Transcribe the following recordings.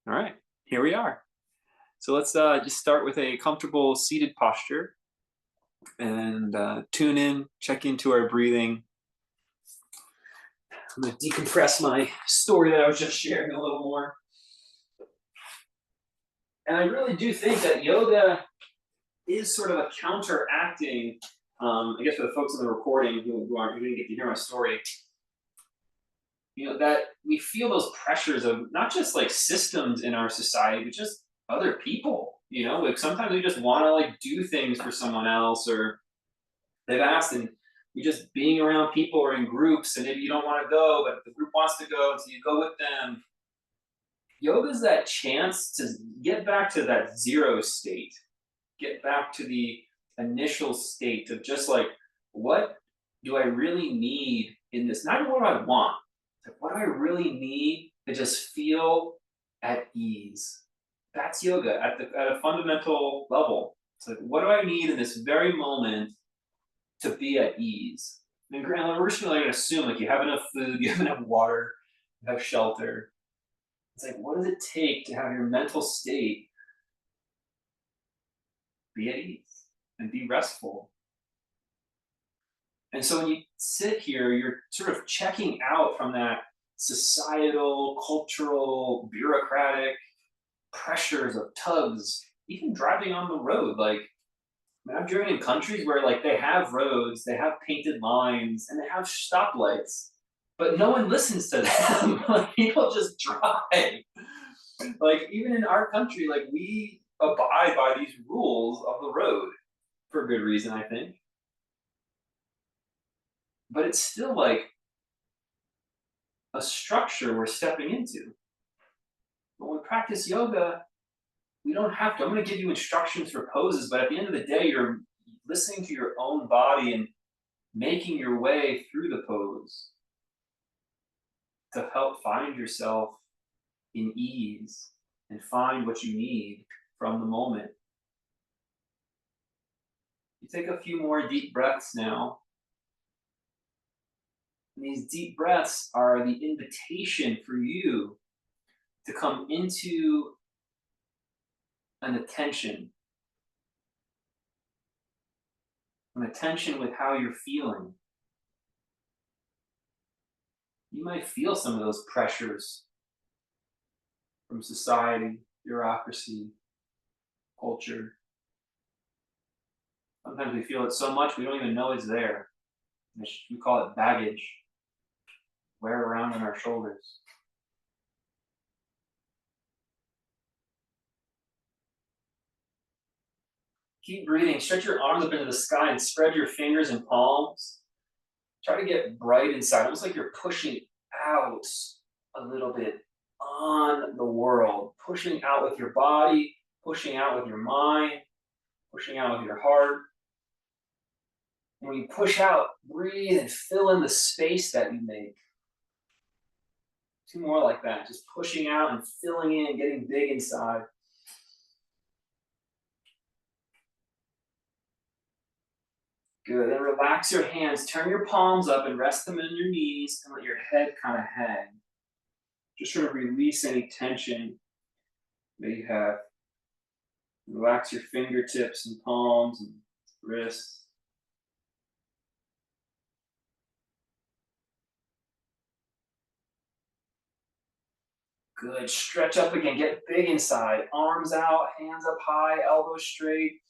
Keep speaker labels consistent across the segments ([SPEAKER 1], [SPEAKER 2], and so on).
[SPEAKER 1] All right, here we are. So let's just start with a comfortable seated posture and tune in, check into our breathing. I'm going to decompress my story that I was just sharing a little more. And I really do think that yoga is sort of a counteracting, I guess for the folks in the recording who aren't going to get to hear my story, that we feel those pressures of not just like systems in our society, but just other people. Like sometimes we just want to like do things for someone else, or they've asked, and we just being around people or in groups, and maybe you don't want to go, but the group wants to go, and so you go with them. Yoga is that chance to get back to that zero state, get back to the initial state of just like, what do I really need in this? Not even what I want. Like, what do I really need to just feel at ease? That's yoga at a fundamental level. It's like, what do I need in this very moment to be at ease? And we're just going to assume like you have enough food, you have enough water, you have shelter. It's like, what does it take to have your mental state be at ease and be restful? And so when you sit here, you're sort of checking out from that societal, cultural, bureaucratic pressures of tugs, even driving on the road. Like, I've driven in countries where like they have roads, they have painted lines, and they have stoplights, but no one listens to them. Like, people just drive. Like, even in our country, like, we abide by these rules of the road for good reason, I think. But it's still like a structure we're stepping into. But when we practice yoga, we don't have to. I'm going to give you instructions for poses, but at the end of the day, you're listening to your own body and making your way through the pose to help find yourself in ease and find what you need from the moment. You take a few more deep breaths now. And these deep breaths are the invitation for you to come into an attention with how you're feeling. You might feel some of those pressures from society, bureaucracy, culture. Sometimes we feel it so much we don't even know it's there. We call it baggage, wear around on our shoulders. Keep breathing. Stretch your arms up into the sky and spread your fingers and palms. Try to get bright inside, almost like you're pushing out a little bit on the world, pushing out with your body, pushing out with your mind, pushing out with your heart. And when you push out, breathe and fill in the space that you make. Two more like that, just pushing out and filling in, getting big inside. Good. Then relax your hands. Turn your palms up and rest them on your knees and let your head kind of hang. Just sort of release any tension that you have. Relax your fingertips and palms and wrists. Good. Stretch up again. Get big inside. Arms out, hands up high, elbows straight.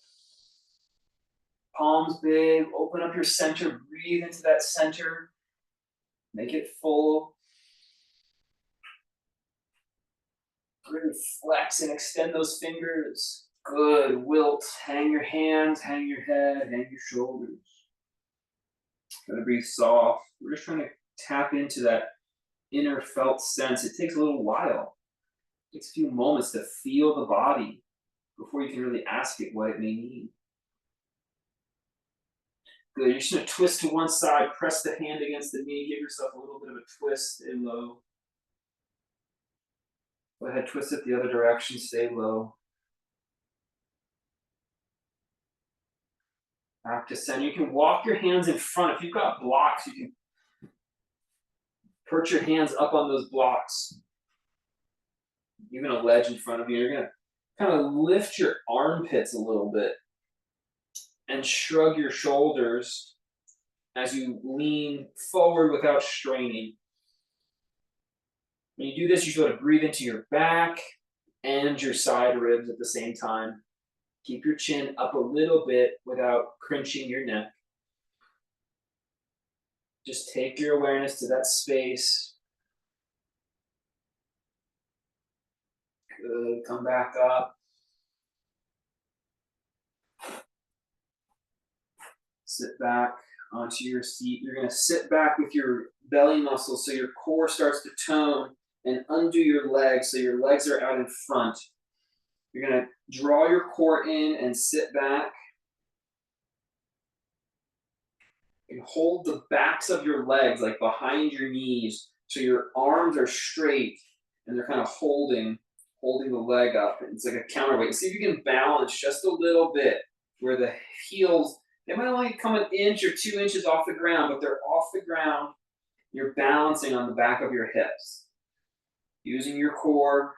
[SPEAKER 1] Palms big. Open up your center. Breathe into that center. Make it full. Really flex and extend those fingers. Good. Wilt. Hang your hands, hang your head, hang your shoulders. Gotta breathe soft. We're just trying to tap into that inner felt sense. It takes a little while. It takes a few moments to feel the body before you can really ask it what it may need. Good. You're just going to twist to one side, press the hand against the knee, give yourself a little bit of a twist, stay low. Go ahead, twist it the other direction, stay low. Back to center. You can walk your hands in front. If you've got blocks, you can perch your hands up on those blocks. even a ledge in front of you. You're gonna kind of lift your armpits a little bit and shrug your shoulders as you lean forward without straining. When you do this, you should be able to breathe into your back and your side ribs at the same time. Keep your chin up a little bit without crunching your neck. Just take your awareness to that space. Good. Come back up. Sit back onto your seat. You're going to sit back with your belly muscles so your core starts to tone and undo your legs so your legs are out in front. You're going to draw your core in and sit back. And hold the backs of your legs like behind your knees so your arms are straight and they're kind of holding the leg up. It's like a counterweight. See if you can balance just a little bit where the heels, they might only come an inch or 2 inches off the ground, but they're off the ground. You're balancing on the back of your hips. Using your core,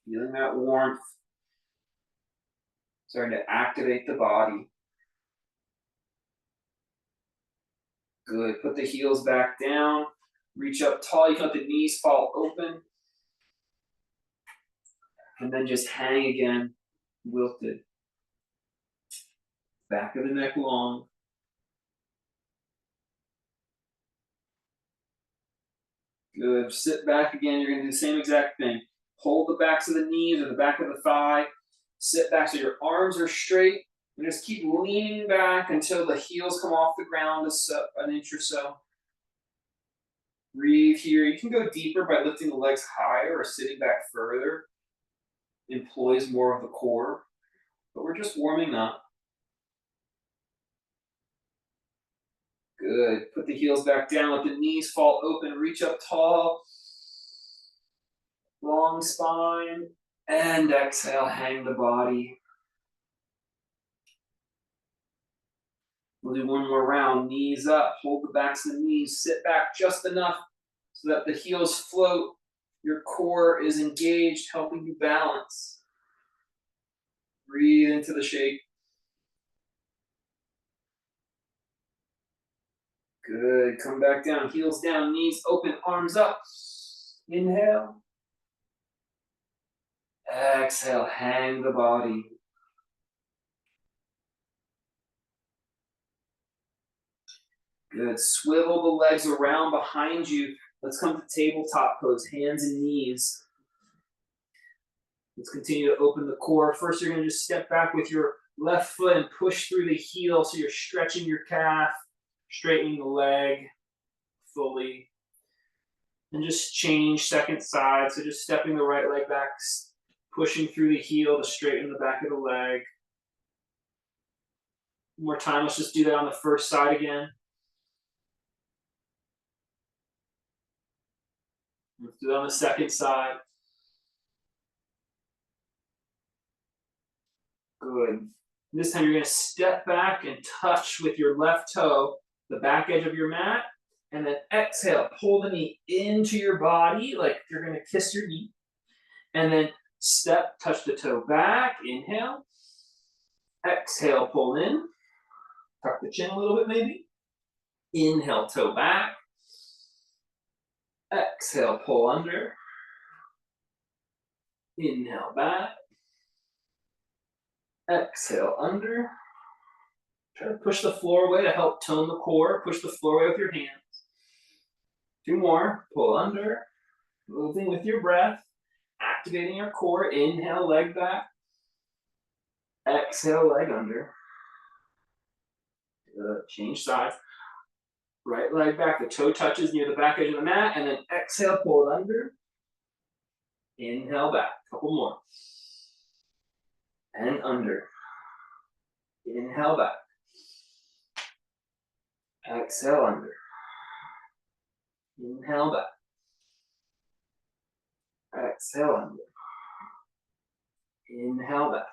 [SPEAKER 1] feeling that warmth, starting to activate the body. Good. Put the heels back down. Reach up tall. You can let the knees fall open. And then just hang again, wilted. Back of the neck long. Good. Sit back again. You're going to do the same exact thing. Hold the backs of the knees or the back of the thigh. Sit back so your arms are straight. And just keep leaning back until the heels come off the ground an inch or so. Breathe here. You can go deeper by lifting the legs higher or sitting back further. Employs more of the core. But we're just warming up. Good. Put the heels back down. Let the knees fall open. Reach up tall. Long spine. And exhale. Hang the body. We'll do one more round. Knees up. Hold the backs of the knees. Sit back just enough so that the heels float. Your core is engaged, helping you balance. Breathe into the shape. Good. Come back down. Heels down. Knees open. Arms up. Inhale. Exhale. Hang the body. Good. Swivel the legs around behind you. Let's come to tabletop pose, hands and knees. Let's continue to open the core. First, you're going to just step back with your left foot and push through the heel so you're stretching your calf, straightening the leg fully. And just change second side. So just stepping the right leg back, pushing through the heel to straighten the back of the leg. One more time, let's just do that on the first side again. Let's do it on the second side. Good. This time you're going to step back and touch with your left toe the back edge of your mat. And then exhale, pull the knee into your body like you're going to kiss your knee. And then step, touch the toe back. Inhale. Exhale, pull in. Tuck the chin a little bit maybe. Inhale, toe back. Exhale, pull under. Inhale, back. Exhale, under. Try to push the floor away to help tone the core. Push the floor away with your hands. 2 more. Pull under. Moving with your breath. Activating your core. Inhale, leg back. Exhale, leg under. Good. Change sides. Right leg back. The toe touches near the back edge of the mat. And then exhale, pull it under. Inhale, back. Couple more. And under. Inhale, back. Exhale, under. Inhale, back. Exhale, under. Inhale, back.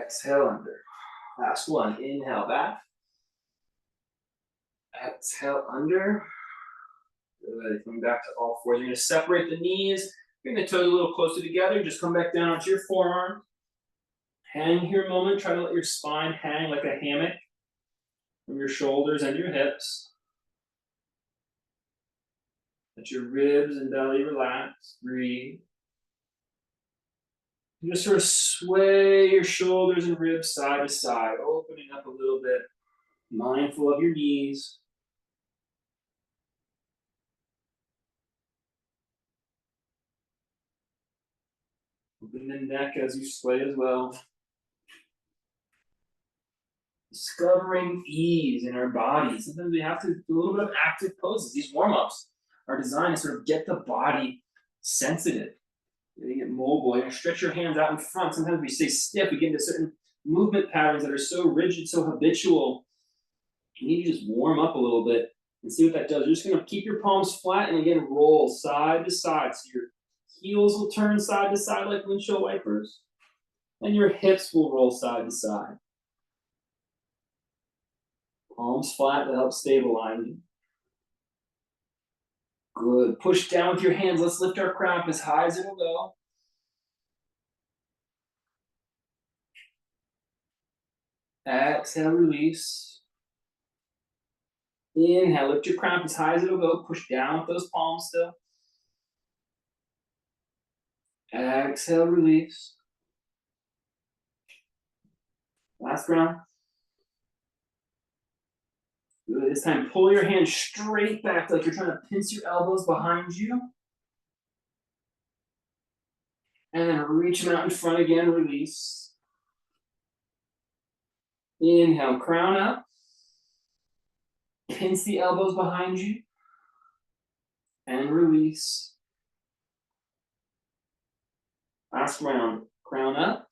[SPEAKER 1] Exhale, under. Last one. Inhale, back. Exhale, under. Good. Coming back to all fours. You're gonna separate the knees. Bring the toes a little closer together. Just come back down onto your forearm. Hang here a moment. Try to let your spine hang like a hammock from your shoulders and your hips. Let your ribs and belly relax. Breathe. You just sort of sway your shoulders and ribs side to side, opening up a little bit. Mindful of your knees. Open the neck as you sway as well. Discovering ease in our bodies. Sometimes we have to do a little bit of active poses. These warm-ups are designed to sort of get the body sensitive, getting it mobile. You stretch your hands out in front. Sometimes we stay stiff. We get into certain movement patterns that are so rigid, so habitual. You need to just warm up a little bit and see what that does. You're just going to keep your palms flat and again roll side to side. So your heels will turn side to side like windshield wipers, and your hips will roll side to side. Palms flat to help stabilize you. Good. Push down with your hands. Let's lift our crown up as high as it'll go. Exhale, release. Inhale, lift your crown up as high as it'll go. Push down with those palms still. Exhale, release. Last round. Good. This time, pull your hands straight back like you're trying to pinch your elbows behind you. And then reach them out in front again, release. Inhale, crown up. Pinch the elbows behind you. And release. Last round, crown up.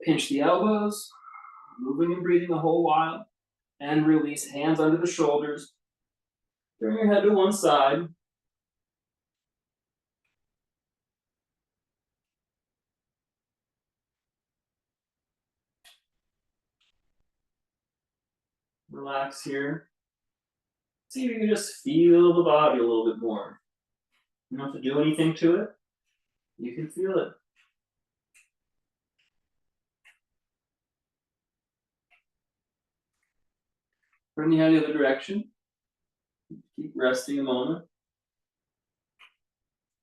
[SPEAKER 1] Pinch the elbows. Moving and breathing the whole while. And release, hands under the shoulders. Turn your head to one side. Relax here. See if you can just feel the body a little bit more. You don't have to do anything to it. You can feel it. Turn the head the other direction. Keep resting a moment.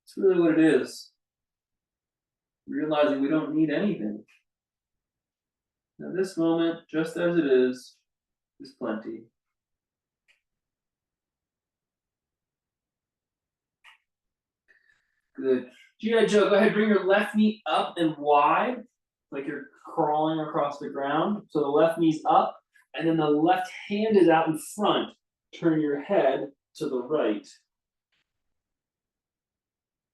[SPEAKER 1] It's really what it is. Realizing we don't need anything. Now this moment, just as it is plenty. Good. G.I. Joe, go ahead, bring your left knee up and wide, like you're crawling across the ground. So the left knee's up, and then the left hand is out in front. Turn your head to the right.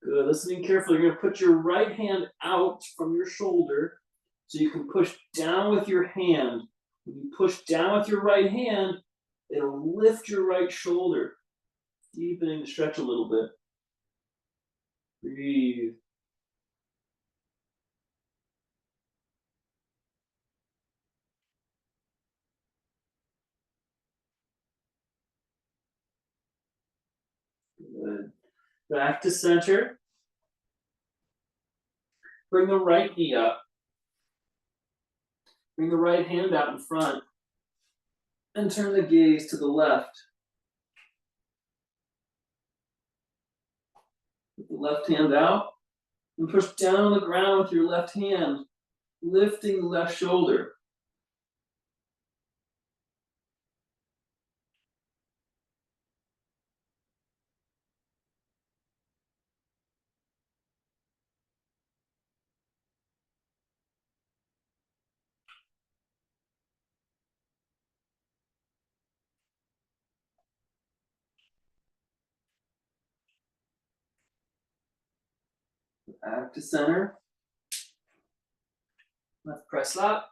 [SPEAKER 1] Good. Listening carefully, you're going to put your right hand out from your shoulder so you can push down with your hand. When you push down with your right hand, it'll lift your right shoulder, deepening the stretch a little bit. Breathe. Good. Back to center. Bring the right knee up. Bring the right hand out in front. And turn the gaze to the left. Put the left hand out and push down on the ground with your left hand, lifting the left shoulder. Back to center. Let's press up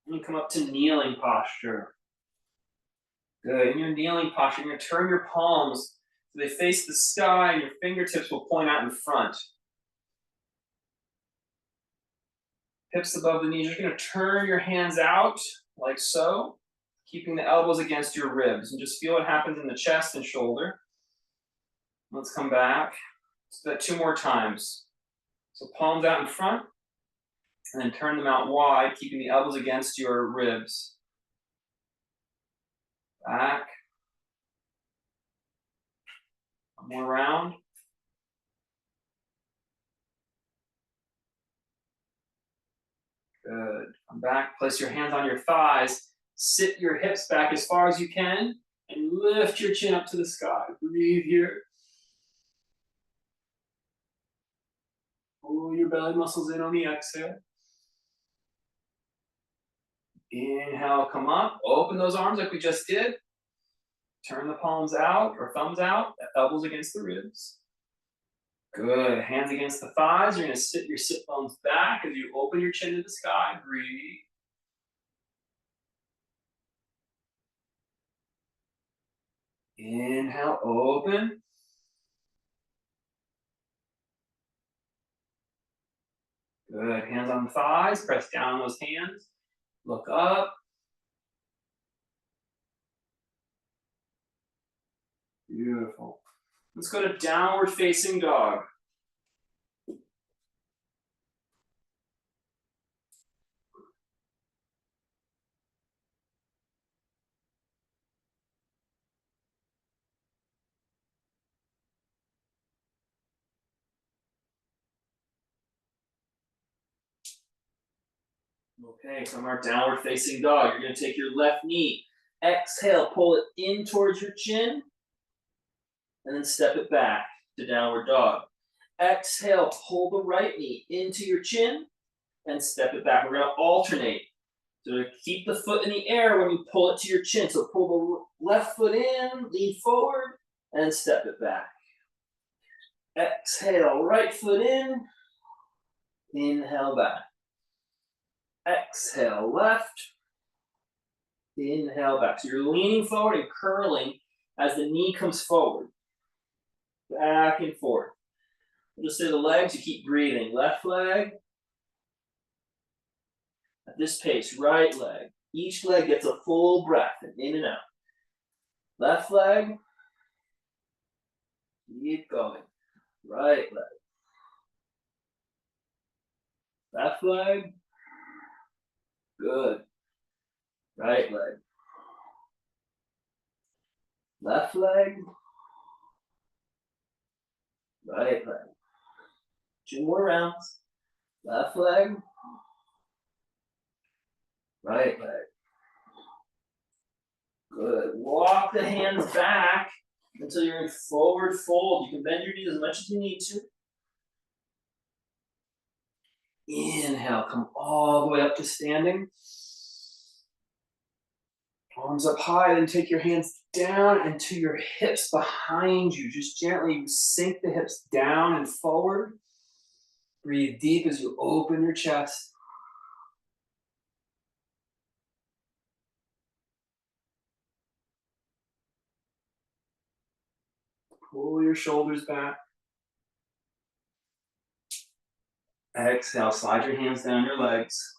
[SPEAKER 1] and come up to kneeling posture. Good. In your kneeling posture, you're going to turn your palms so they face the sky and your fingertips will point out in front. Hips above the knees. You're going to turn your hands out like so, keeping the elbows against your ribs. And just feel what happens in the chest and shoulder. Let's come back. Let's do that 2 more times. So palms out in front, and then turn them out wide, keeping the elbows against your ribs. Back. One more round. Good. Come back, place your hands on your thighs, sit your hips back as far as you can, and lift your chin up to the sky. Breathe here. Pull your belly muscles in on the exhale. Inhale, come up, open those arms like we just did. Turn the palms out or thumbs out, elbows against the ribs. Good, hands against the thighs. You're gonna sit your sit bones back as you open your chin to the sky, breathe. Inhale, open. Good, hands on the thighs, press down those hands. Look up. Beautiful. Let's go to downward facing dog. Okay, from our downward facing dog, you're gonna take your left knee, exhale, pull it in towards your chin, and then step it back to downward dog. Exhale, pull the right knee into your chin, and step it back. We're gonna alternate. So keep the foot in the air when you pull it to your chin. So pull the left foot in, lean forward, and step it back. Exhale, right foot in, inhale back. Exhale, left, inhale back. So you're leaning forward and curling as the knee comes forward. Back and forth. We'll just say the legs, you keep breathing. Left leg. At this pace, right leg. Each leg gets a full breath in and out. Left leg. Keep going. Right leg. Left leg. Good. Right leg. Left leg. Right leg. 2 more rounds. Left leg. Right leg. Good. Walk the hands back until you're in forward fold. You can bend your knees as much as you need to. Inhale, come all the way up to standing. Arms up high, then take your hands down into your hips behind you. Just gently sink the hips down and forward. Breathe deep as you open your chest. Pull your shoulders back. Exhale, slide your hands down your legs.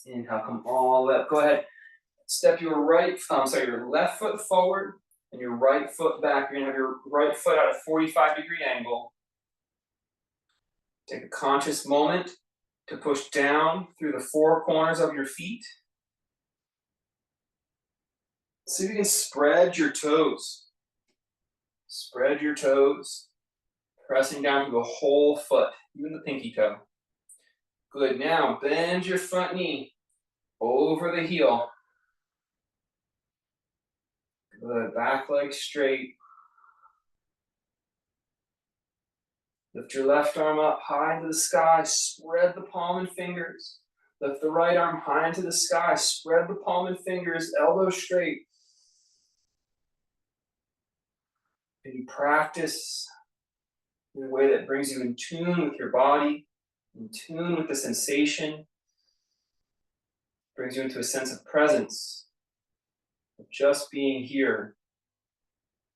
[SPEAKER 1] Inhale, come all the way up. Go ahead. Step your your left foot forward and your right foot back. You're gonna have your right foot at a 45-degree angle. Take a conscious moment to push down through the 4 corners of your feet. See if you can spread your toes. Spread your toes, pressing down to the whole foot, even the pinky toe. Good, now bend your front knee over the heel. Good, back leg straight. Lift your left arm up high into the sky, spread the palm and fingers. Lift the right arm high into the sky, spread the palm and fingers, elbow straight. And you practice in a way that brings you in tune with your body, in tune with the sensation, brings you into a sense of presence, of just being here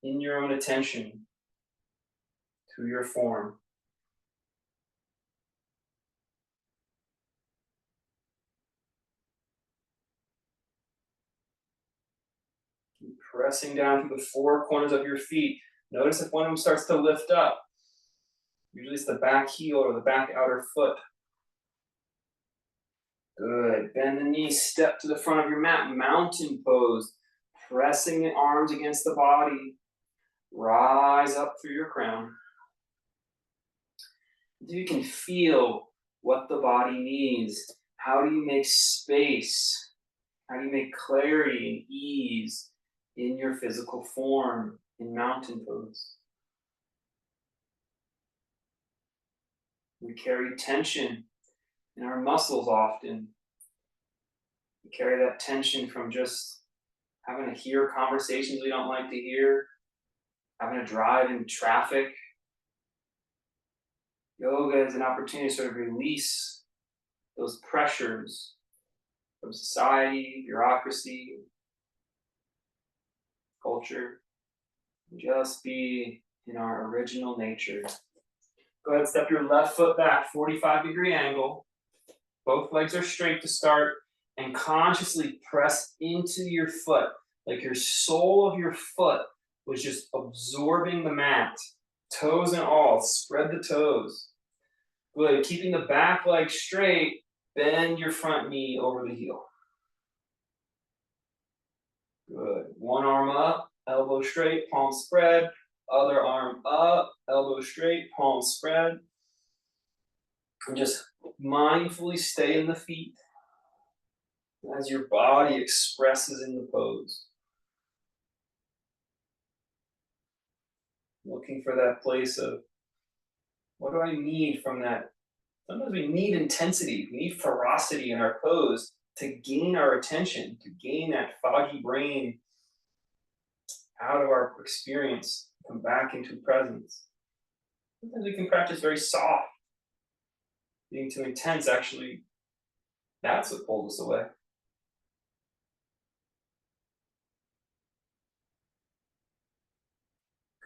[SPEAKER 1] in your own attention to your form. Pressing down through the four corners of your feet. Notice if one of them starts to lift up. Usually it's the back heel or the back outer foot. Good. Bend the knees, step to the front of your mat, mountain pose. Pressing the arms against the body. Rise up through your crown. You can feel what the body needs. How do you make space? How do you make clarity and ease in your physical form in mountain pose? We carry tension in our muscles often. We carry that tension from just having to hear conversations we don't like to hear, having to drive in traffic. Yoga is an opportunity to sort of release those pressures from society, bureaucracy, culture, and just be in our original nature. Go ahead, step your left foot back, 45-degree angle. Both legs are straight to start, and consciously press into your foot, like your sole of your foot was just absorbing the mat, toes and all. Spread the toes. Good. Keeping the back leg straight, bend your front knee over the heel. Good. One arm up, elbow straight, palm spread. Other arm up, elbow straight, palm spread. And just mindfully stay in the feet as your body expresses in the pose. Looking for that place of, what do I need from that? Sometimes we need intensity, we need ferocity in our pose to gain our attention, to gain that foggy brain out of our experience, come back into presence. Sometimes we can practice very soft. Being too intense, actually, that's what pulled us away.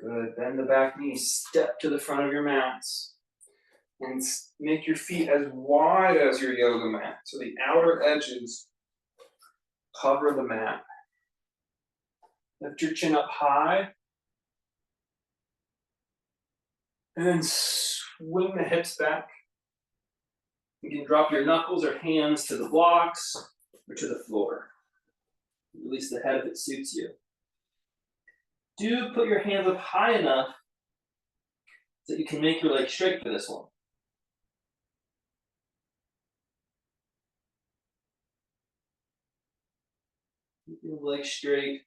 [SPEAKER 1] Good. Bend the back knee, step to the front of your mats, and make your feet as wide as your yoga mat. So the outer edges cover the mat. Lift your chin up high. And then swing the hips back. You can drop your knuckles or hands to the blocks or to the floor. Release the head if it suits you. Do put your hands up high enough so that you can make your leg straight for this one. Keep your leg straight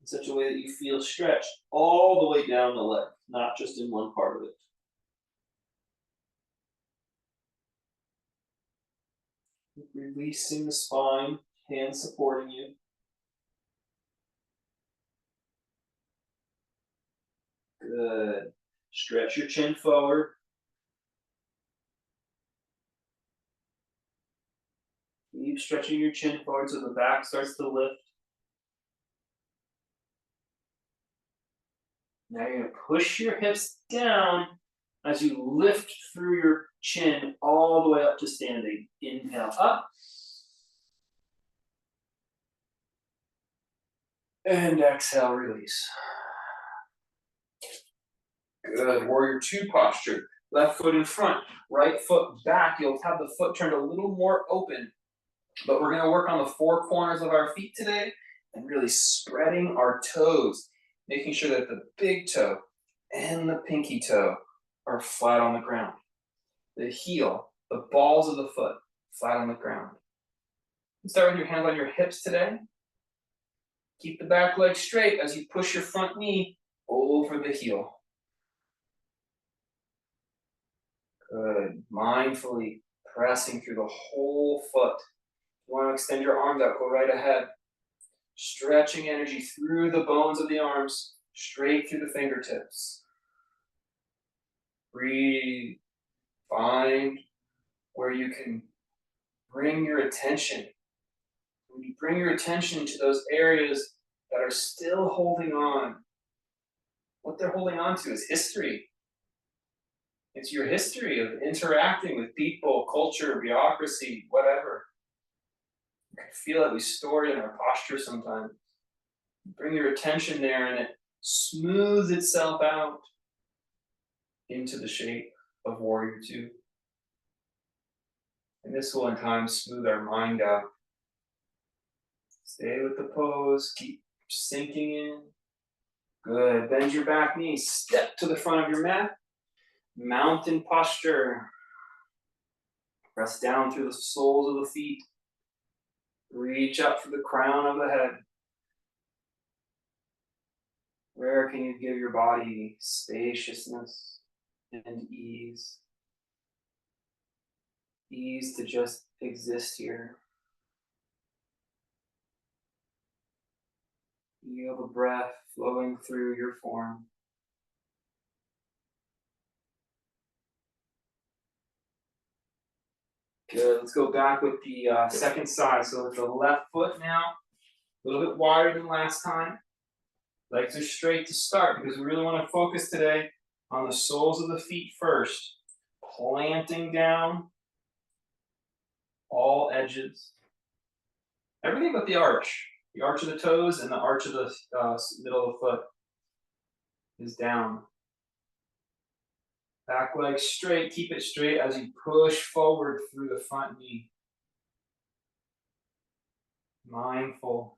[SPEAKER 1] in such a way that you feel stretched all the way down the leg, not just in one part of it. Releasing the spine, hands supporting you. Good. Stretch your chin forward. Keep stretching your chin forward so the back starts to lift. Now you're going to push your hips down as you lift through your chin all the way up to standing. Inhale up. And exhale, release. Good. Warrior two posture. Left foot in front, right foot back. You'll have the foot turned a little more open. But we're going to work on the four corners of our feet today and really spreading our toes, making sure that the big toe and the pinky toe are flat on the ground. The heel, the balls of the foot, flat on the ground. Start with your hands on your hips today. Keep the back leg straight as you push your front knee over the heel. Good. Mindfully pressing through the whole foot. If you want to extend your arms out, go right ahead. Stretching energy through the bones of the arms, straight through the fingertips. Breathe. Find where you can bring your attention. When you bring your attention to those areas that are still holding on, what they're holding on to is history. It's your history of interacting with people, culture, bureaucracy, whatever. You can feel it, we store it in our posture sometimes. Bring your attention there and it smooths itself out into the shape of Warrior Two. And this will in time smooth our mind out. Stay with the pose, keep sinking in. Good, bend your back knee, step to the front of your mat. Mountain posture. Press down through the soles of the feet. Reach up for the crown of the head. Where can you give your body spaciousness and ease? Ease to just exist here. Feel the breath flowing through your form. Good, let's go back with the second side. So with the left foot now, a little bit wider than last time. Legs are straight to start because we really want to focus today on the soles of the feet first. Planting down all edges. Everything but the arch. The arch of the toes and the arch of the middle of the foot is down. Back leg straight, keep it straight as you push forward through the front knee. Mindful.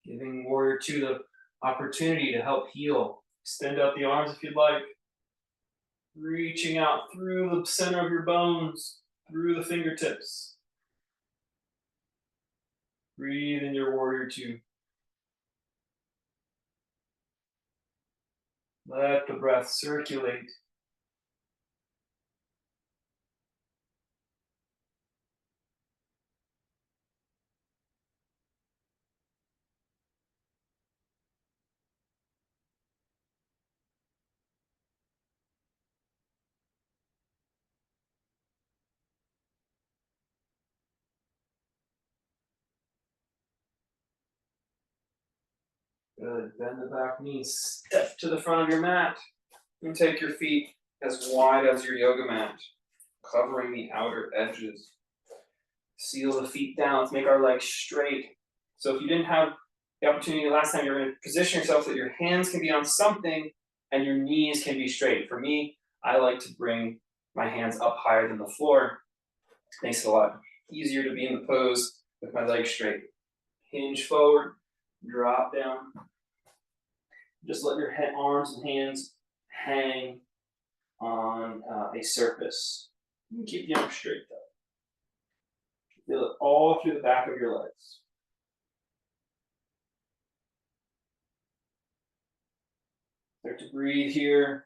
[SPEAKER 1] Giving Warrior Two the opportunity to help heal. Extend out the arms if you'd like. Reaching out through the center of your bones, through the fingertips. Breathe in your Warrior Two. Let the breath circulate. Good. Bend the back knee. Step to the front of your mat. And take your feet as wide as your yoga mat, covering the outer edges. Seal the feet down. Let's make our legs straight. So if you didn't have the opportunity last time, you're going to position yourself so that your hands can be on something and your knees can be straight. For me, I like to bring my hands up higher than the floor. Makes it a lot easier to be in the pose with my legs straight. Hinge forward, drop down. Just let your arms and hands hang on a surface. You can keep the arms straight though. Feel it all through the back of your legs. Start to breathe here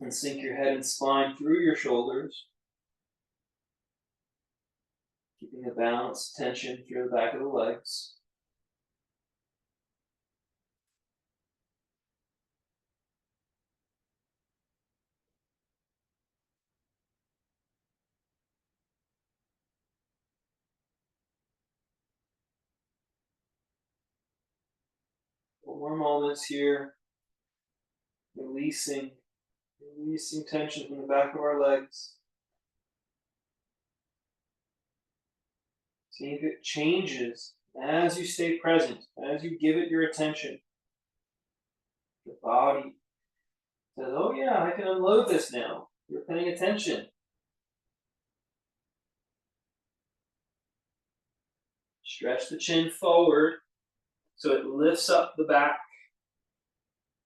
[SPEAKER 1] and sink your head and spine through your shoulders. Keeping a balanced tension through the back of the legs. More moments here. Releasing tension from the back of our legs. See if it changes as you stay present, as you give it your attention. The body says, oh yeah, I can unload this now. You're paying attention. Stretch the chin forward so it lifts up the back.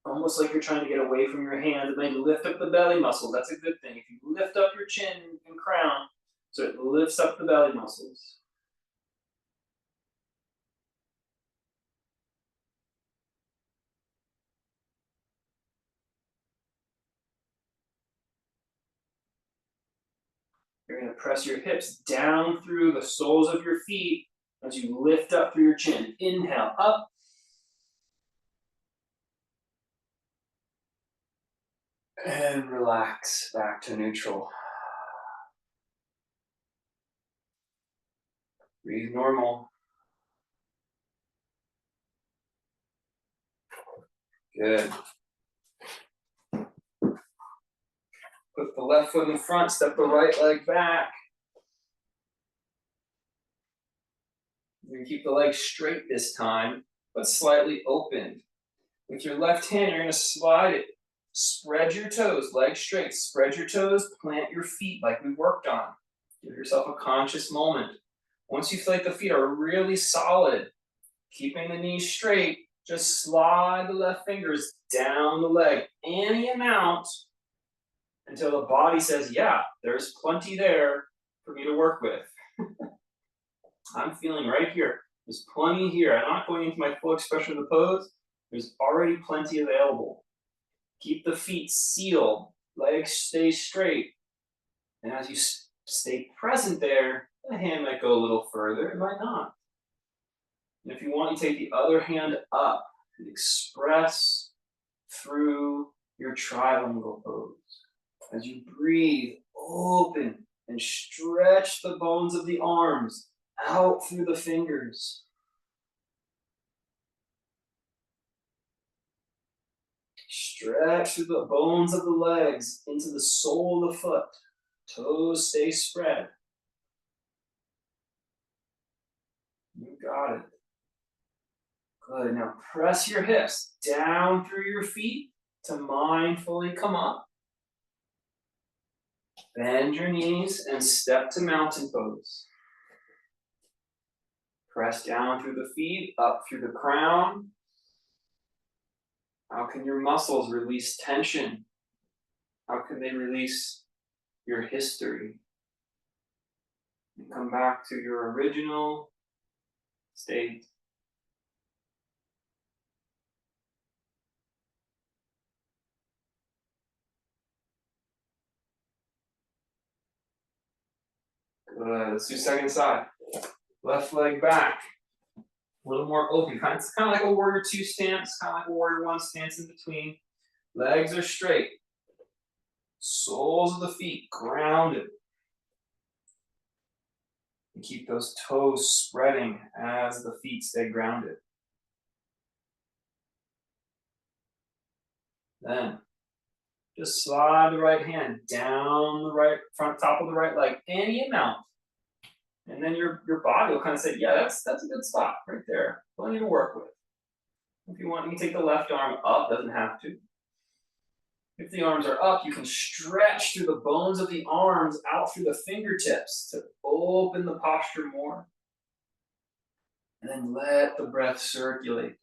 [SPEAKER 1] Almost like you're trying to get away from your hand. Maybe lift up the belly muscle. That's a good thing. If you lift up your chin and crown, so it lifts up the belly muscles. You're going to press your hips down through the soles of your feet as you lift up through your chin. Inhale, up. And relax back to neutral. Breathe normal. Good. Put the left foot in front, step the right leg back. You can keep the legs straight this time. but slightly opened. With your left hand, you're gonna slide it. Spread your toes, legs straight. Spread your toes, plant your feet like we worked on. Give yourself a conscious moment. Once you feel like the feet are really solid, keeping the knees straight, just slide the left fingers down the leg any amount until the body says, yeah, there's plenty there for me to work with. I'm feeling right here. There's plenty here. I'm not going into my full expression of the pose. There's already plenty available. Keep the feet sealed, legs stay straight. And as you stay present there, the hand might go a little further, it might not. And if you want, you take the other hand up and express through your triangle pose. As you breathe, open and stretch the bones of the arms out through the fingers. Stretch through the bones of the legs into the sole of the foot. Toes stay spread. You got it. Good. Now press your hips down through your feet to mindfully come up. Bend your knees and step to mountain pose. Press down through the feet, up through the crown. How can your muscles release tension? How can they release your history? And come back to your original state. Good. Let's do second side. Left leg back. A little more open. It's kind of like a warrior two stance, kind of like a warrior one stance in between. Legs are straight. Soles of the feet grounded. And keep those toes spreading as the feet stay grounded. Then just slide the right hand down the right front top of the right leg, any amount. And then your body will kind of say, yeah, that's a good spot right there. Plenty to work with. If you want, you can take the left arm up, doesn't have to. If the arms are up, you can stretch through the bones of the arms out through the fingertips to open the posture more. And then let the breath circulate.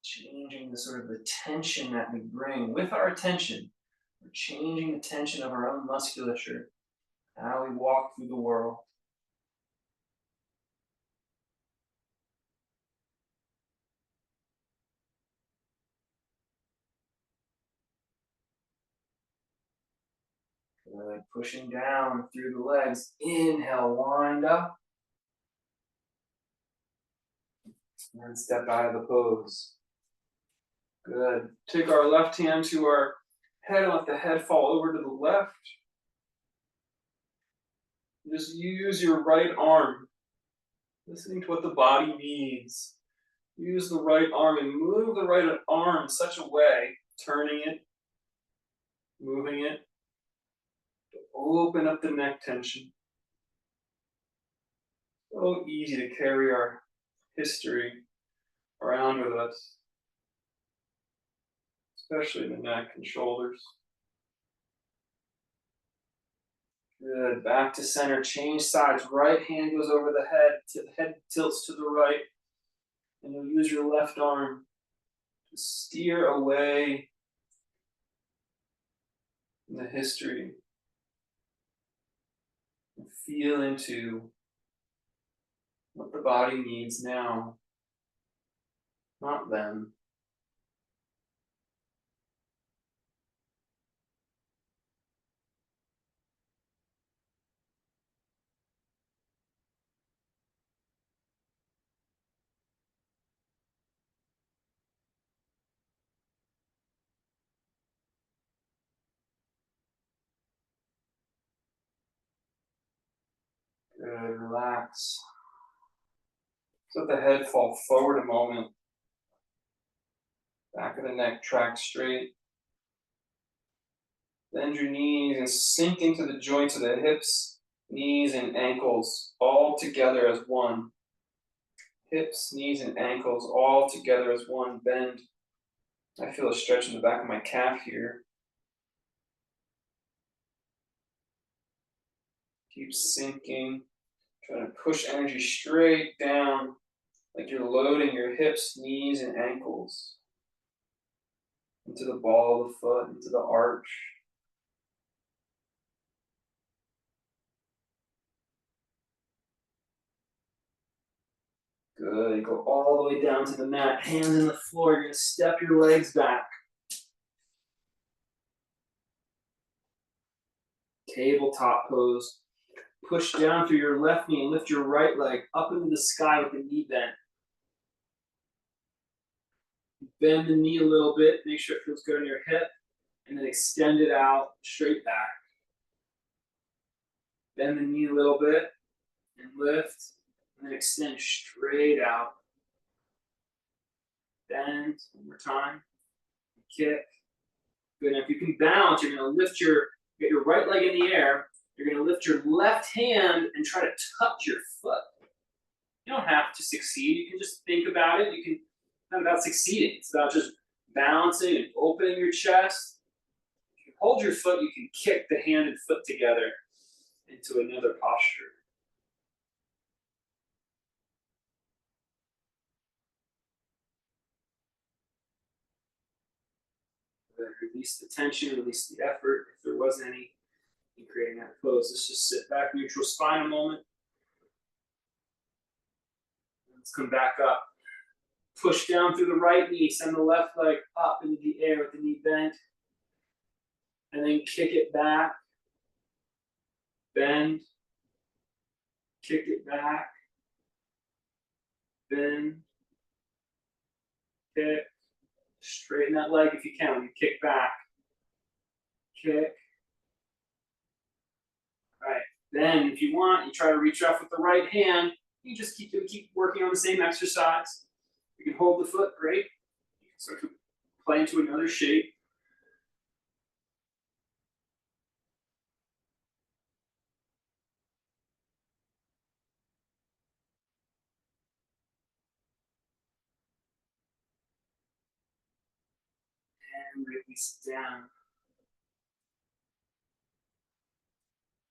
[SPEAKER 1] Changing the sort of the tension that we bring with our attention. We're changing the tension of our own musculature, how we walk through the world. Good. Pushing down through the legs. Inhale, wind up. And then step out of the pose. Good. Take our left hand to our head and let the head fall over to the left. Just use your right arm. Listening to what the body needs. Use the right arm and move the right arm in such a way, turning it, moving it, to open up the neck tension. So easy to carry our history around with us, especially the neck and shoulders. Good. Back to center. Change sides. Right hand goes over the head. The head tilts to the right. And you'll use your left arm to steer away from the history. And feel into what the body needs now, not then. Good, relax. Let the head fall forward a moment. Back of the neck track straight. Bend your knees and sink into the joints of the hips, knees, and ankles all together as one. Hips, knees, and ankles all together as one. Bend. I feel a stretch in the back of my calf here. Keep sinking. Trying to push energy straight down, like you're loading your hips, knees, and ankles into the ball of the foot, into the arch. Good. Go all the way down to the mat. Hands in the floor. You're going to step your legs back. Tabletop pose. Push down through your left knee and lift your right leg up into the sky with the knee bent. Bend the knee a little bit. Make sure it feels good on your hip. And then extend it out straight back. Bend the knee a little bit and lift. And then extend straight out. Bend one more time. Kick. Good. Now if you can balance, you're going to get your right leg in the air. You're going to lift your left hand and try to touch your foot. You don't have to succeed. You can just think about it. It's not about succeeding. It's about just balancing and opening your chest. If you hold your foot, you can kick the hand and foot together into another posture. Then release the tension, release the effort, if there was any, in creating that pose. Let's just sit back, neutral spine a moment. Let's come back up. Push down through the right knee, send the left leg up into the air with the knee bent. And then kick it back. Bend. Kick it back. Bend. Kick. Straighten that leg if you can. When you kick back. Kick. All right. Then, if you want, you try to reach up with the right hand. You just keep working on the same exercise. You can hold the foot, great. You can start to play into another shape. And release it down.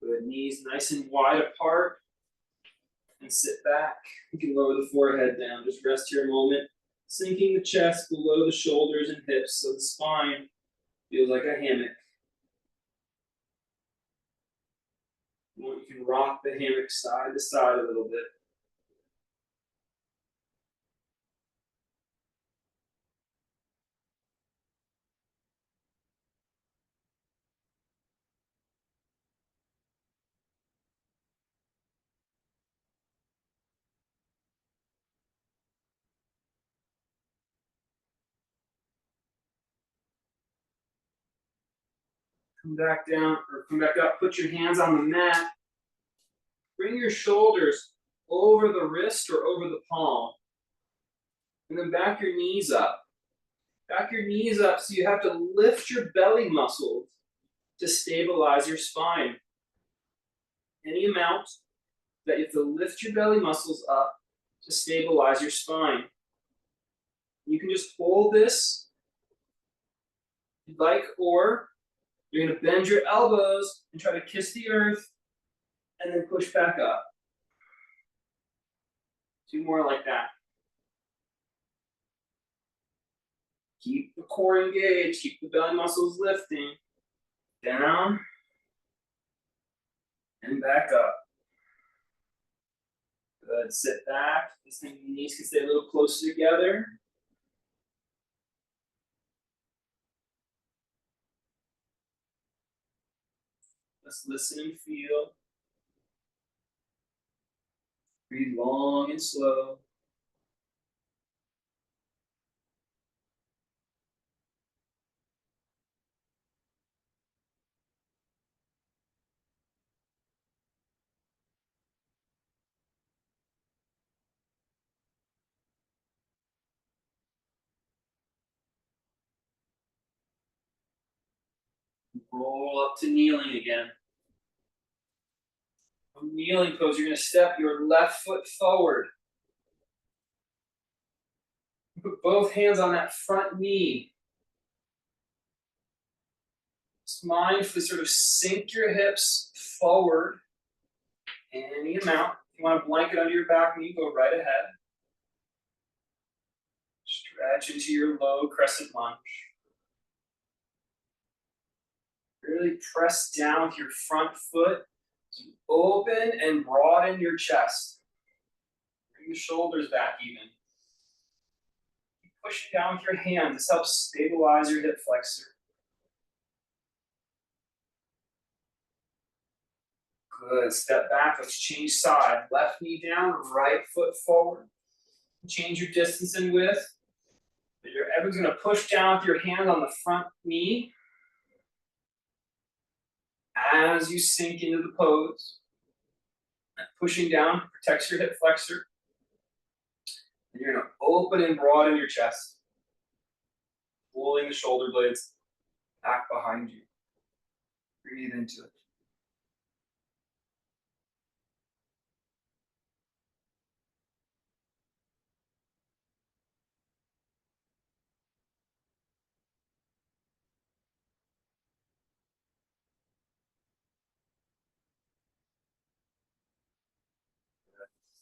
[SPEAKER 1] Good, knees nice and wide apart. And sit back. You can lower the forehead down. Just rest here a moment. Sinking the chest below the shoulders and hips so the spine feels like a hammock. You can rock the hammock side to side a little bit. Come back down or come back up. Put your hands on the mat. Bring your shoulders over the wrist or over the palm. And then back your knees up. Back your knees up so you have to lift your belly muscles to stabilize your spine. Any amount that you have to lift your belly muscles up to stabilize your spine. You can just hold this if you'd like, or you're going to bend your elbows and try to kiss the earth and then push back up. Two more like that. Keep the core engaged, keep the belly muscles lifting. Down and back up. Good, sit back. This thing, your knees can stay a little closer together. Let's listen and feel. Breathe long and slow. Roll up to kneeling again. From kneeling pose, you're going to step your left foot forward. Put both hands on that front knee. Just mindfully sort of sink your hips forward any amount. If you want a blanket under your back knee, go right ahead. Stretch into your low crescent lunge. Really press down with your front foot. So open and broaden your chest. Bring the shoulders back even. Keep pushing down with your hands. This helps stabilize your hip flexor. Good. Step back. Let's change side. Left knee down, right foot forward. Change your distance and width. Everyone's going to push down with your hand on the front knee as you sink into the pose. Pushing down protects your hip flexor. And you're going to open and broaden your chest. Pulling the shoulder blades back behind you. Breathe into it.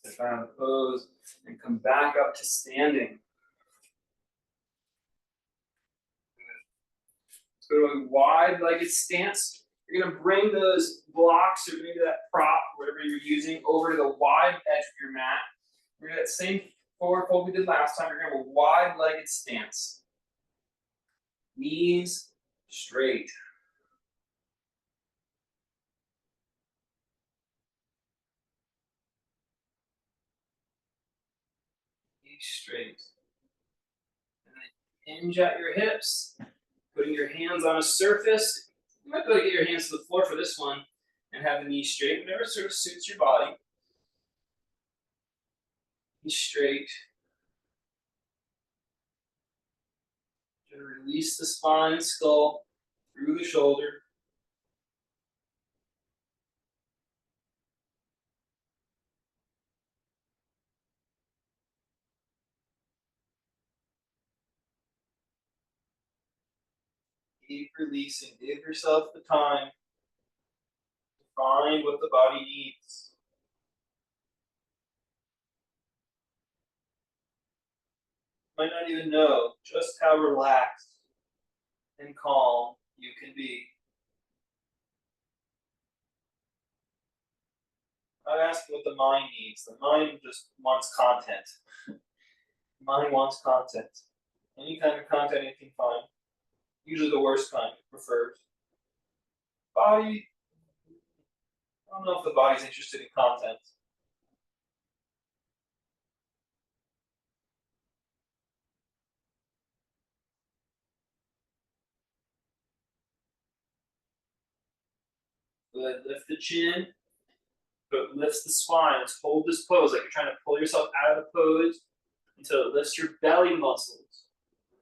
[SPEAKER 1] Step out of the pose and come back up to standing. Let's go to a wide-legged stance. You're going to bring those blocks or maybe that prop, whatever you're using, over to the wide edge of your mat. We're going to do that same forward fold we did last time. We're going to have a wide-legged stance. Knees straight. Knees straight. And then hinge at your hips, putting your hands on a surface. You might be able to get your hands to the floor for this one and have the knees straight, whatever sort of suits your body. Knees straight. Release the spine, skull, through the shoulder. Keep releasing. Give yourself the time to find what the body needs. You might not even know just how relaxed and calm you can be. I'm not asking what the mind needs. The mind just wants content. The mind wants content. Any kind of content it can find. Usually the worst kind, it prefers. Body, I don't know if the body's interested in content. Good. Lift the chin. But lifts the spine. Let's hold this pose like you're trying to pull yourself out of the pose until it lifts your belly muscles.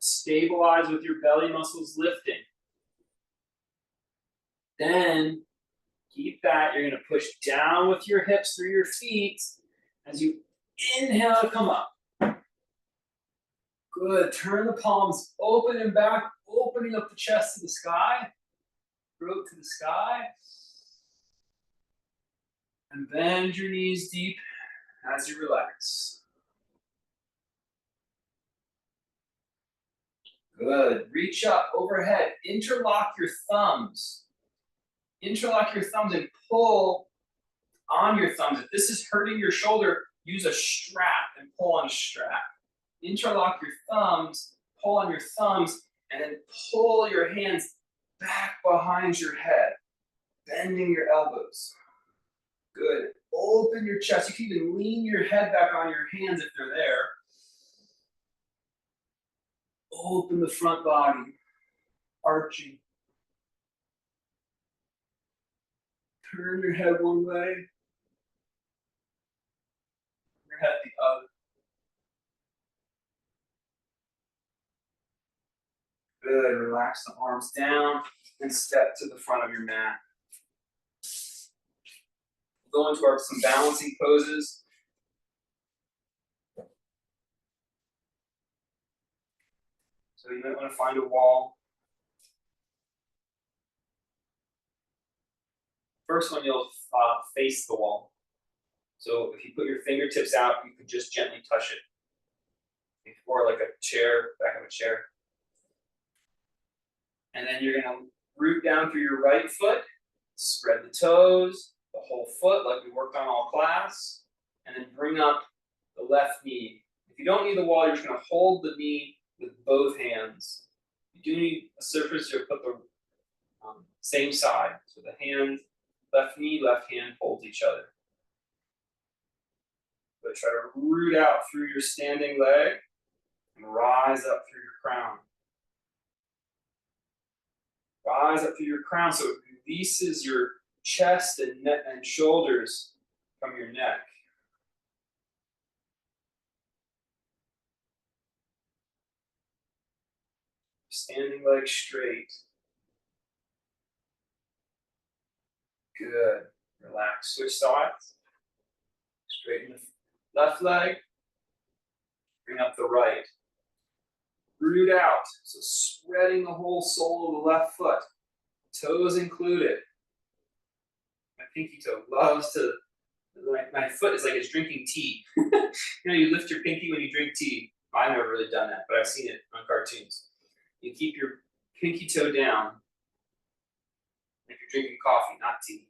[SPEAKER 1] Stabilize with your belly muscles lifting. Then keep that. You're going to push down with your hips through your feet as you inhale to come up. Good. Turn the palms open and back, opening up the chest to the sky, throat to the sky. And bend your knees deep as you relax. Good. Reach up overhead. Interlock your thumbs. Interlock your thumbs and pull on your thumbs. If this is hurting your shoulder, use a strap and pull on a strap. Interlock your thumbs, pull on your thumbs, and then pull your hands back behind your head, bending your elbows. Good. Open your chest. You can even lean your head back on your hands if they're there. Open the front body, arching. Turn your head one way, your head the other. Good, relax the arms down and step to the front of your mat. Go into some balancing poses. So you might want to find a wall. First one, you'll face the wall. So if you put your fingertips out, you could just gently touch it. Or like a chair, back of a chair. And then you're gonna root down through your right foot, spread the toes, the whole foot like we worked on all class, and then bring up the left knee. If you don't need the wall, you're just gonna hold the knee with both hands. You do need a surface to put the same side. So the hand, left knee, left hand holds each other. But try to root out through your standing leg and rise up through your crown. Rise up through your crown so it releases your chest and neck and shoulders from your neck. Standing leg straight. Good. Relax. Switch sides. Straighten the left leg. Bring up the right. Root out. So spreading the whole sole of the left foot. Toes included. My pinky toe loves to, my foot is like it's drinking tea. You lift your pinky when you drink tea. I've never really done that, but I've seen it on cartoons. You keep your pinky toe down if you're drinking coffee, not tea.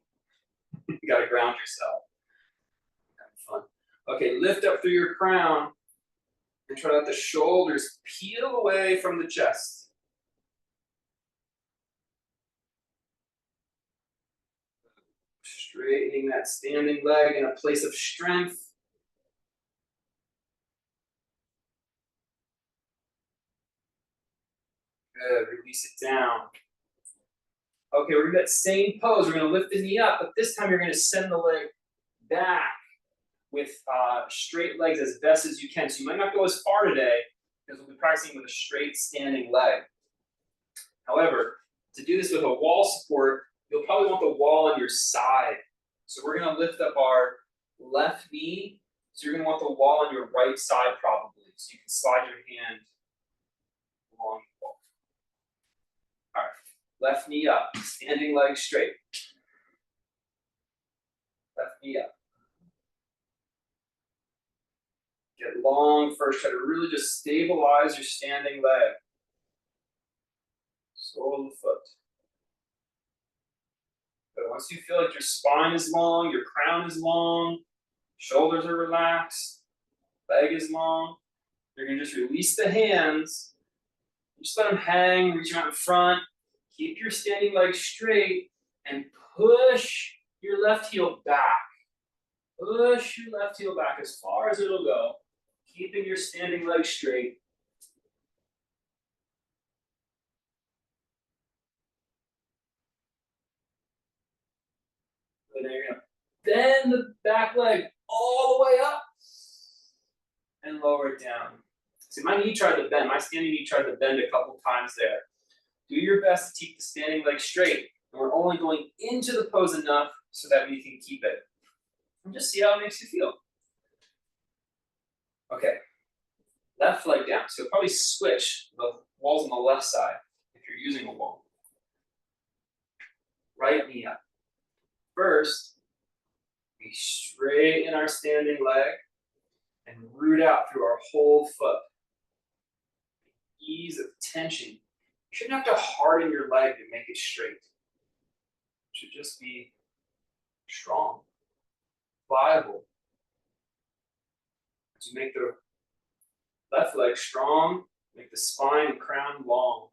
[SPEAKER 1] You gotta ground yourself. Kind of fun. Okay, lift up through your crown and try to let the shoulders peel away from the chest. Straightening that standing leg in a place of strength. Good, release it down. Okay, we're in that same pose. We're gonna lift the knee up, but this time you're gonna send the leg back with straight legs as best as you can. So you might not go as far today because we'll be practicing with a straight standing leg. However, to do this with a wall support, you'll probably want the wall on your side. So we're gonna lift up our left knee. So you're gonna want the wall on your right side probably. So you can slide your hand along the wall. All right, left knee up, standing leg straight. Left knee up. Get long first, try to really just stabilize your standing leg. Sole of the foot. But once you feel like your spine is long, your crown is long, shoulders are relaxed, leg is long, you're gonna just release the hands. Just let them hang, reach out in front, keep your standing leg straight, and push your left heel back. Push your left heel back as far as it'll go, keeping your standing leg straight. And then you're gonna bend the back leg all the way up and lower it down. See, my knee tried to bend, my standing knee tried to bend a couple times there. Do your best to keep the standing leg straight. And we're only going into the pose enough so that we can keep it. And just see how it makes you feel. Okay, left leg down. So you'll probably switch the walls on the left side if you're using a wall. Right knee up. First, we straighten our standing leg and root out through our whole foot. Ease of tension. You shouldn't have to harden your leg to make it straight. It should just be strong, pliable. As you make the left leg strong, make the spine and crown long.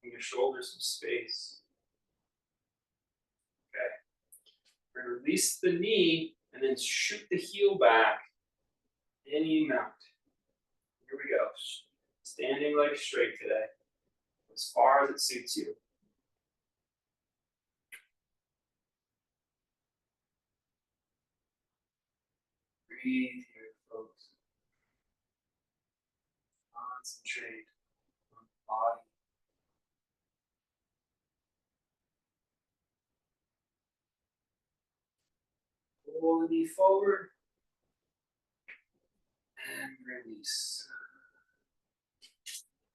[SPEAKER 1] Give your shoulders some space. Okay. We're going to release the knee and then shoot the heel back any amount. Here we go. Standing leg straight today, as far as it suits you. Breathe here, folks. Concentrate on body. Pull the knee forward and release.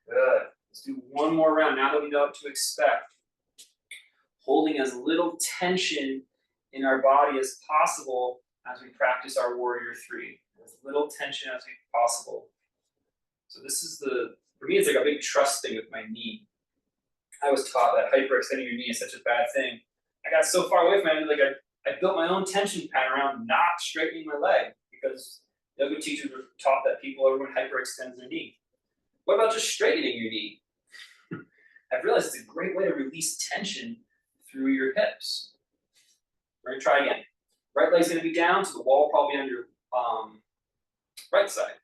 [SPEAKER 1] Good. Let's do one more round now that we know what to expect. Holding as little tension in our body as possible as we practice our Warrior Three. As little tension as possible. So this is for me, it's like a big trust thing with my knee. I was taught that hyperextending your knee is such a bad thing. I got so far away from it, like I built my own tension pattern around not straightening my leg because yoga teachers were taught that everyone hyperextends their knee. What about just straightening your knee? I've realized it's a great way to release tension through your hips. We're gonna try again. Right leg's gonna be down, so the wall will probably be on your right side.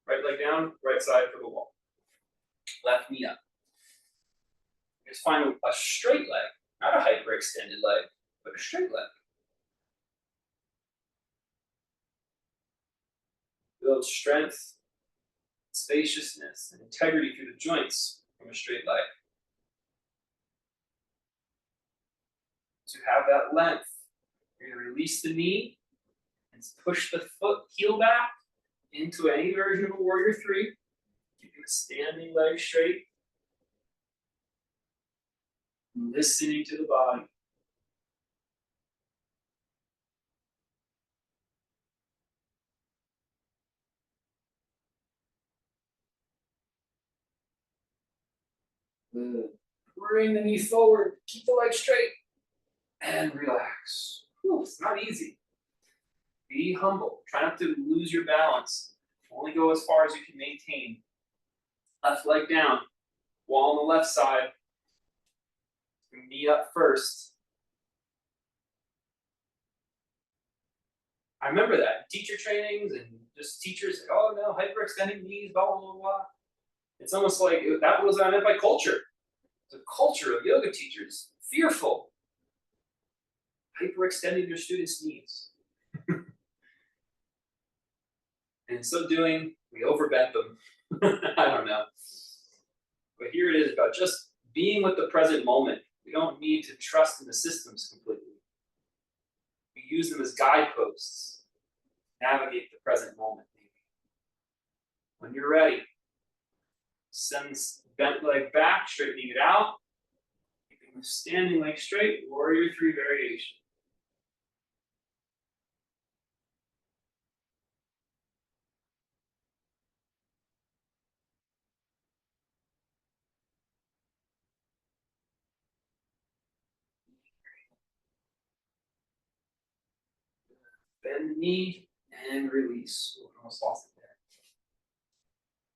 [SPEAKER 1] Right leg down, right side for the wall. Left knee up. Just find a straight leg, not a hyperextended leg, but a straight leg. Build strength, spaciousness, and integrity through the joints from a straight leg. To have that length, you're going to release the knee and push the foot heel back into any version of a Warrior Three, keeping the standing leg straight, listening to the body. Good. Bring the knee forward, keep the leg straight, and relax. Whew, it's not easy. Be humble. Try not to lose your balance. Only go as far as you can maintain. Left leg down. Wall on the left side. Knee up first. I remember that in teacher trainings and just teachers say, oh no, hyperextending knees, blah, blah, blah, blah. It's almost like that was what I meant by culture. The culture of yoga teachers, fearful. Hyperextending their students' knees. And in so doing, we overbent them. I don't know. But here it is about just being with the present moment. We don't need to trust in the systems completely. We use them as guideposts. Navigate the present moment. When you're ready, send bent leg back, straightening it out. Keeping the standing leg straight, Warrior Three variation. Bend the knee and release. Almost lost it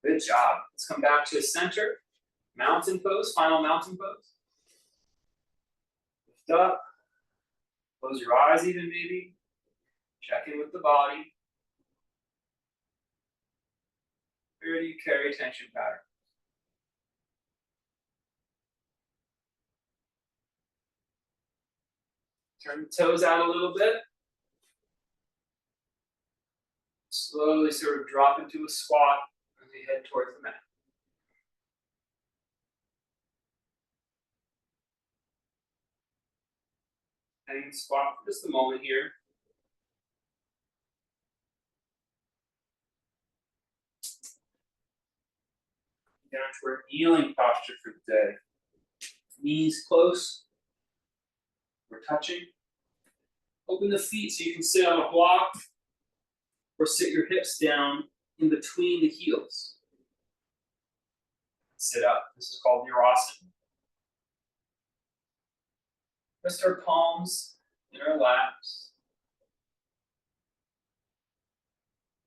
[SPEAKER 1] there. Good job. Let's come back to center. Mountain pose, final mountain pose. Lift up. Close your eyes even maybe. Check in with the body. Where do you carry tension pattern? Turn the toes out a little bit. Slowly sort of drop into a squat as we head towards the mat. Hanging squat for just a moment here. Down to our kneeling posture for the day. Knees close. We're touching. Open the feet so you can sit on a block or sit your hips down in between the heels. Sit up. This is called Virasana. Rest our palms in our laps.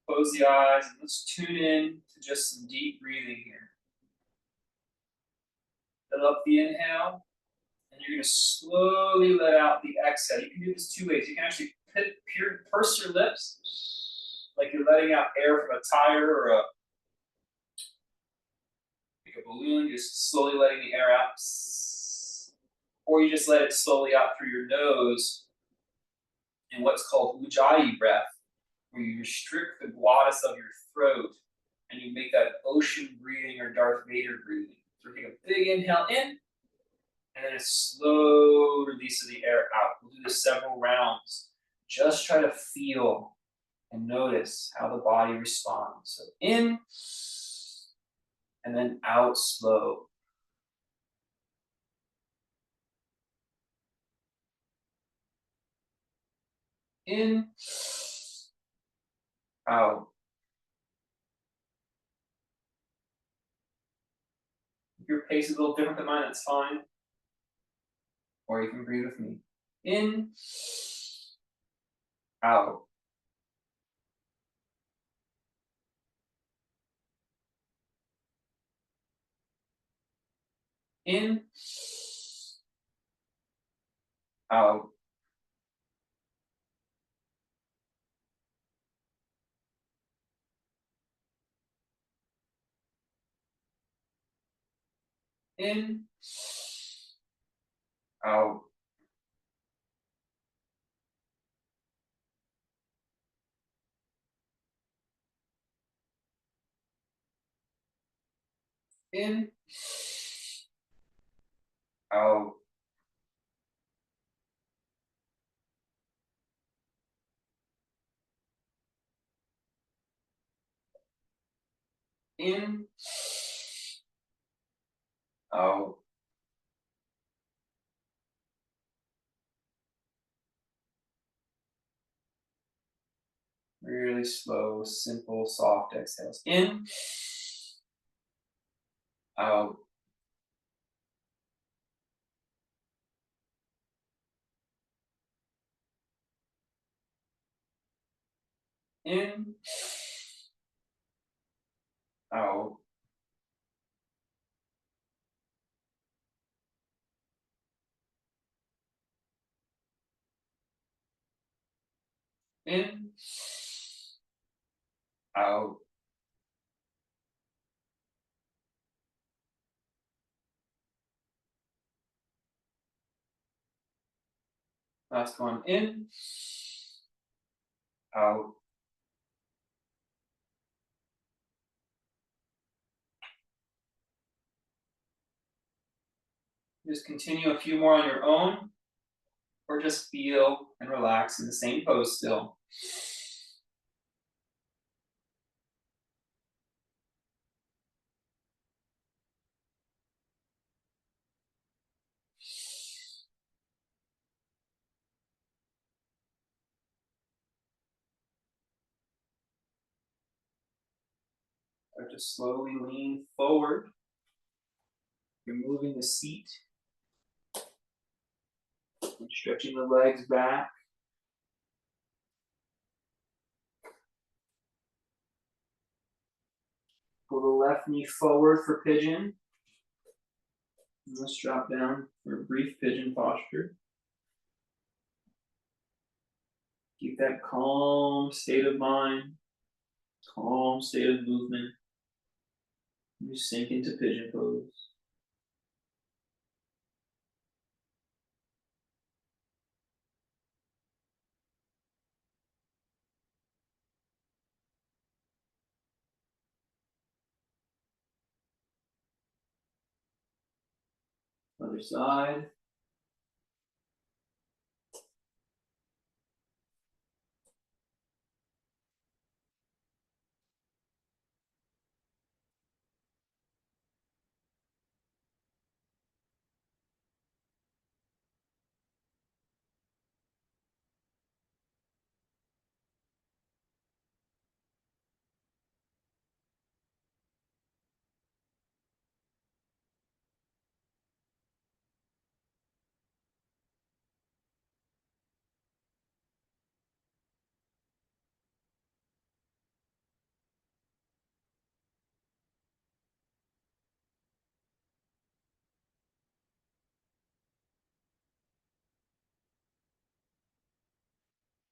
[SPEAKER 1] Close the eyes and let's tune in to just some deep breathing here. Fill up the inhale, and you're going to slowly let out the exhale. You can do this two ways. You can actually purse your lips, like you're letting out air from a tire or a balloon, just slowly letting the air out. Or you just let it slowly out through your nose in what's called Ujjayi breath, where you restrict the glottis of your throat and you make that ocean breathing or Darth Vader breathing. So we take a big inhale in, and then a slow release of the air out. We'll do this several rounds. Just try to feel and notice how the body responds. So in, and then out slow. In, out. If your pace is a little different than mine, that's fine. Or you can breathe with me. In, out. In, out. In, out. In, out. In, out. Really slow, simple, soft exhales. In, out. In, out. In, out. Last one. In, out. Just continue a few more on your own, or just feel and relax in the same pose still. Start to slowly lean forward. You're moving the seat and stretching the legs back. Pull the left knee forward for pigeon. And let's drop down for a brief pigeon posture. Keep that calm state of mind, calm state of movement. You sink into pigeon pose. Other side.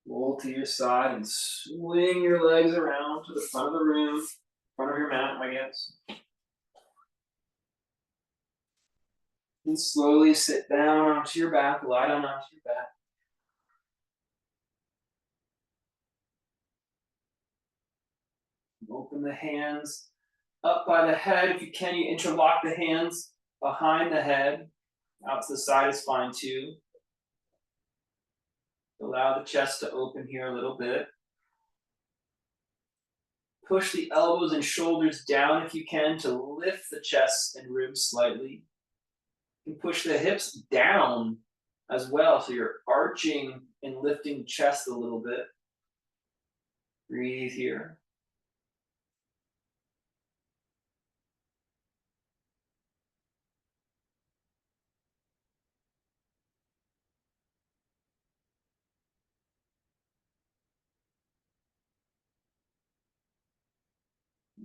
[SPEAKER 1] Roll to your side and swing your legs around to the front of the room, front of your mat, I guess. And slowly sit down onto your back, lie down onto your back. Open the hands up by the head. If you can, you interlock the hands behind the head, out to the side of spine too. Allow the chest to open here a little bit. Push the elbows and shoulders down if you can to lift the chest and ribs slightly. You can push the hips down as well, so you're arching and lifting chest a little bit. Breathe here.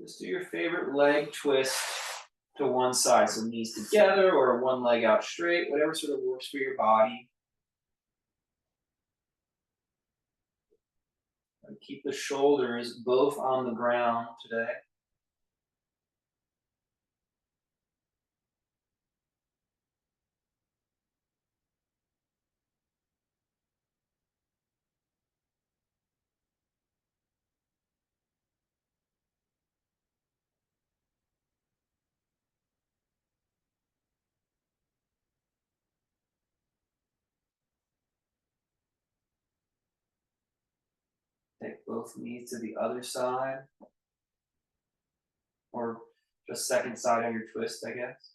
[SPEAKER 1] Just do your favorite leg twist to one side, so knees together or one leg out straight, whatever sort of works for your body. And keep the shoulders both on the ground today. Take both knees to the other side, or just second side of your twist, I guess.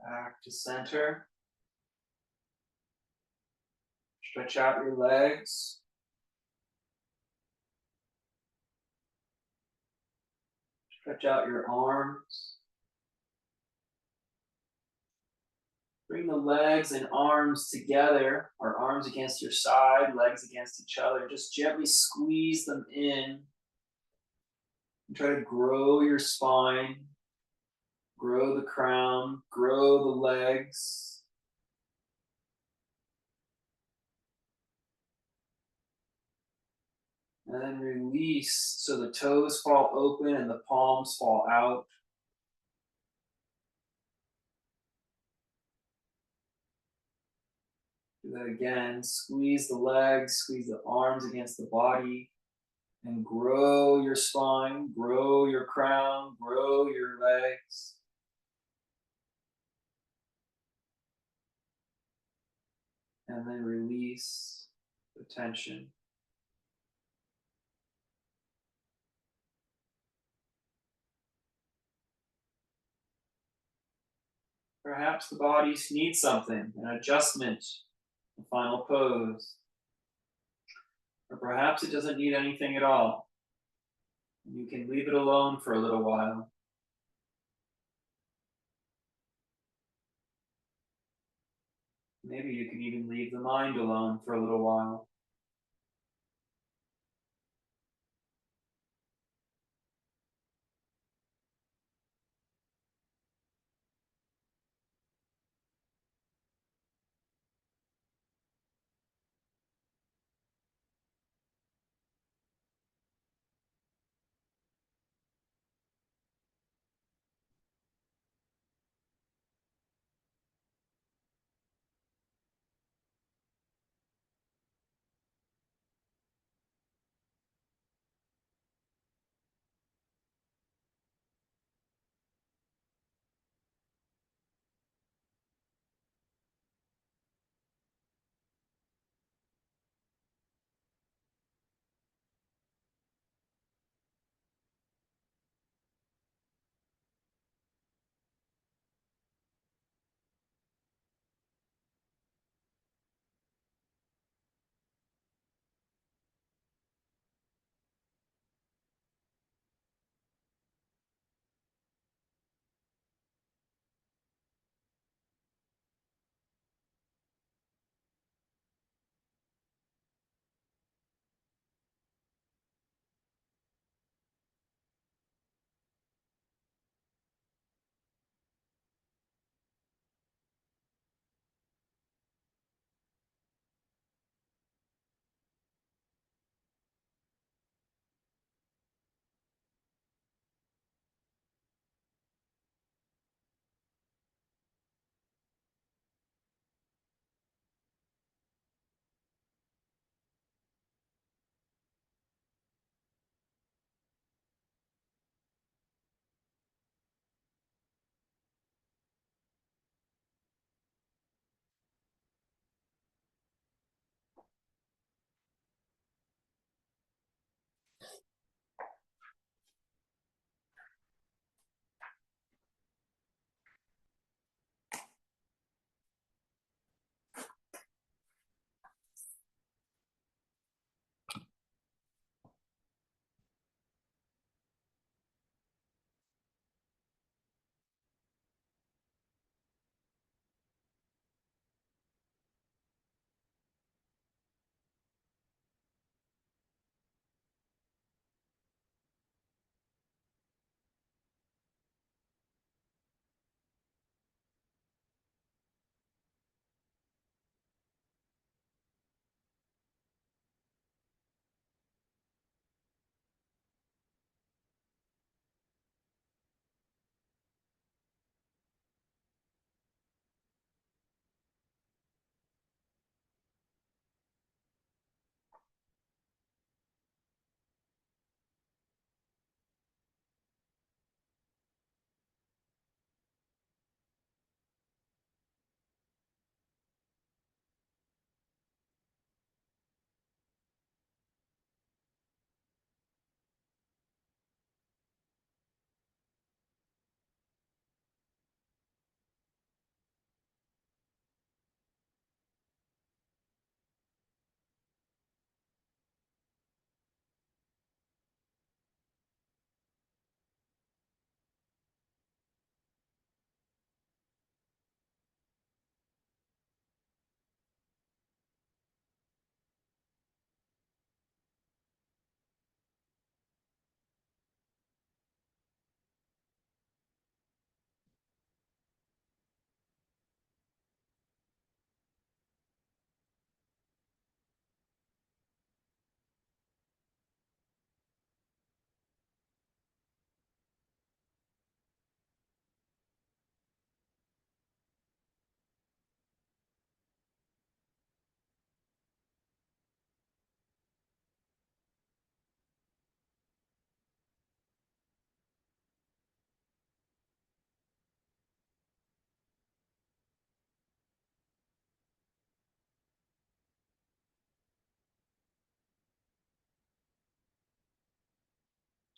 [SPEAKER 1] Back to center. Stretch out your legs. Stretch out your arms. Bring the legs and arms together, or arms against your side, legs against each other. Just gently squeeze them in. And try to grow your spine, grow the crown, grow the legs. And then release so the toes fall open and the palms fall out. Do that again. Squeeze the legs, squeeze the arms against the body, and grow your spine, grow your crown, grow your legs. And then release the tension. Perhaps the body needs something, an adjustment, a final pose. Or perhaps it doesn't need anything at all. You can leave it alone for a little while. Maybe you can even leave the mind alone for a little while.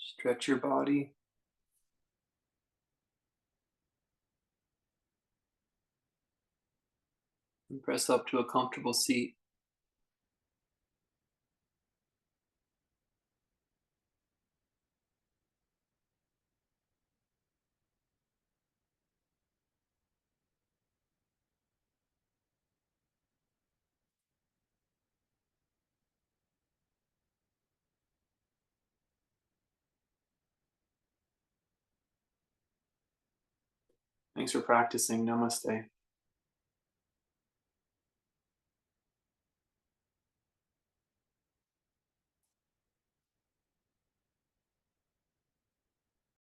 [SPEAKER 1] Stretch your body. And press up to a comfortable seat. Thanks for practicing. Namaste.